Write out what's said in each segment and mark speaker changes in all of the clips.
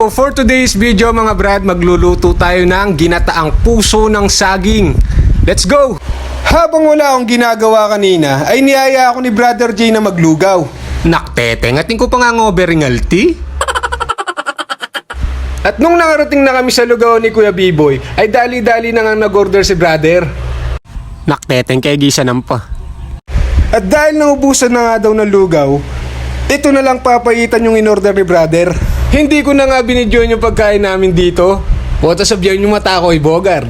Speaker 1: So for today's video mga brad, magluluto tayo ng ginataang puso ng saging. Let's go! Habang wala akong ginagawa kanina, ay niyaya ako ni Brother J na maglugaw. Nakteteng, ating ko pa nga ngoberingalti. At nung nakarating na kami sa lugaw ni Kuya B-Boy, ay dali-dali na nga nag-order si brother. Nakteteng, kaya gisa nampa. At dahil naubusan na nga daw ng lugaw, ito na lang papayitan yung in-order ni brother. Hindi ko na nga binidyoan yung pagkain namin dito. Wata sabihan yung mata ko, Bogard.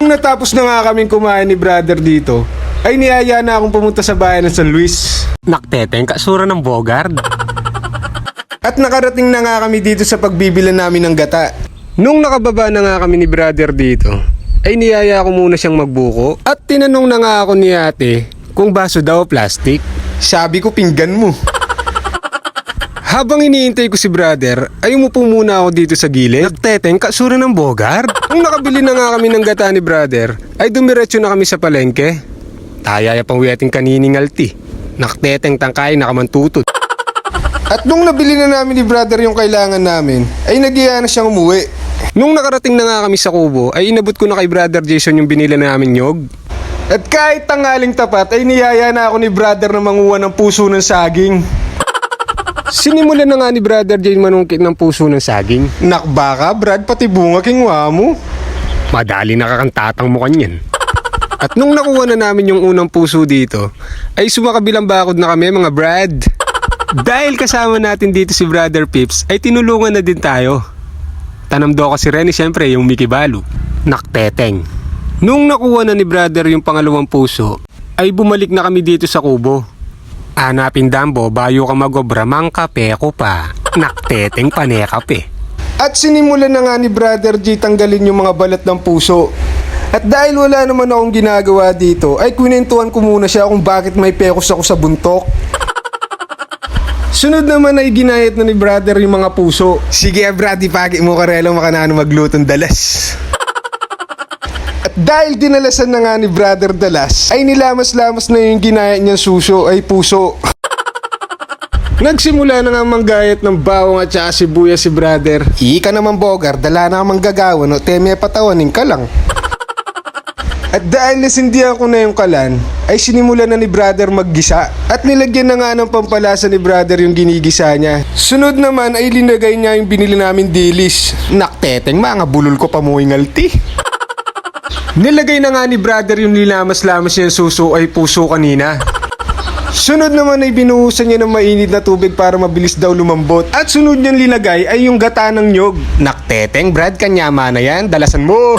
Speaker 1: Nung natapos na nga kaming kumain ni brother dito, ay niyaya na akong pumunta sa bayan ng San Luis. Nakteteng, kasura ng Bogard. At nakarating na nga kami dito sa pagbibilan namin ng gata. Nung nakababa na nga kami ni brother dito, ay niyaya ko muna siyang magbuko. At tinanong na nga ako ni ate kung baso daw plastic. Sabi ko, pinggan mo. Habang iniintay ko si brother, ay umupo muna ako dito sa gilid. Nakteteng, kasura ng Bogard. Nung nakabili na nga kami ng gata ni brother, ay dumiretso na kami sa palengke. Tayaya pang wiyating kanining alti. Nakteteng, tangkay, nakamantutot. At nung nabili na namin ni brother yung kailangan namin, ay nagiya na siyang umuwi. Nung nakarating na nga kami sa kubo, ay inabot ko na kay brother Jason yung binili namin nyog. At kahit tanghaling tapat, ay niyaya na ako ni brother na manguha ng puso ng saging. Sinimulan na nga ni brother Jay manungkit ng puso ng saging. Nakbaka brad, pati bunga kingwa mo. Madali nakakantatang mo kanyan. At nung nakuha na namin yung unang puso dito, ay sumakabilang bakod na kami mga brad. Dahil kasama natin dito si brother Pips, ay tinulungan na din tayo. Tanam daw kasi Rene siyempre yung Mickey Balu. Nakteteng. Nung nakuha na ni brother yung pangalawang puso, ay bumalik na kami dito sa kubo. Hanapin dambo, bayo ka magobra, mangkape ko pa. Nakteteng panekape. At sinimulan na nga ni Brother G tanggalin yung mga balat ng puso. At dahil wala naman akong ginagawa dito, ay kwinentuhan ko muna siya kung bakit may pekos ako sa buntok. Sunod naman ay ginayat na ni Brother yung mga puso. Sige brad, ipagi mo karelo makanano maglutong dalas. Dahil dinalasan na nga ni Brother Dalas, ay nilamas-lamas na yung ginaya niyang suso ay puso. Nagsimula na nga manggayat ng bawang at saka sibuyas si brother. Ika naman Bogard, dala na manggagawa no, teme patawanin ka lang. At dahil nasindihan ko na yung kalan, ay sinimulan na ni brother maggisa. At nilagyan na nga ng pampalasa ni brother yung ginigisa niya. Sunod naman ay linagay niya yung binili namin dilis. Nakteteng, mga bulol ko pa mo ingalti. Nilagay na nga ni brother yung nilamas-lamas niyang suso ay puso kanina. Sunod naman ay binuhusan niya ng mainit na tubig para mabilis daw lumambot. At sunod niyang linagay ay yung gata ng nyog. Nakteteng brad, kanyama na yan, dalasan mo.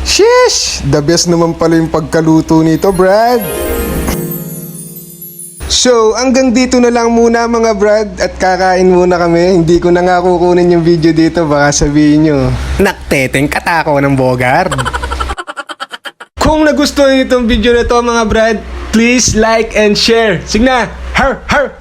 Speaker 1: Sheesh, the best naman pala yung pagkaluto nito brad. So, hanggang dito na lang muna mga brad at kakain muna kami. Hindi ko na nga kukunin yung video dito, baka sabihin nyo, nakteteng katako ng Bogard. Kung nagustuhan nyo itong video na to mga brad, please like and share. Sige na, har har!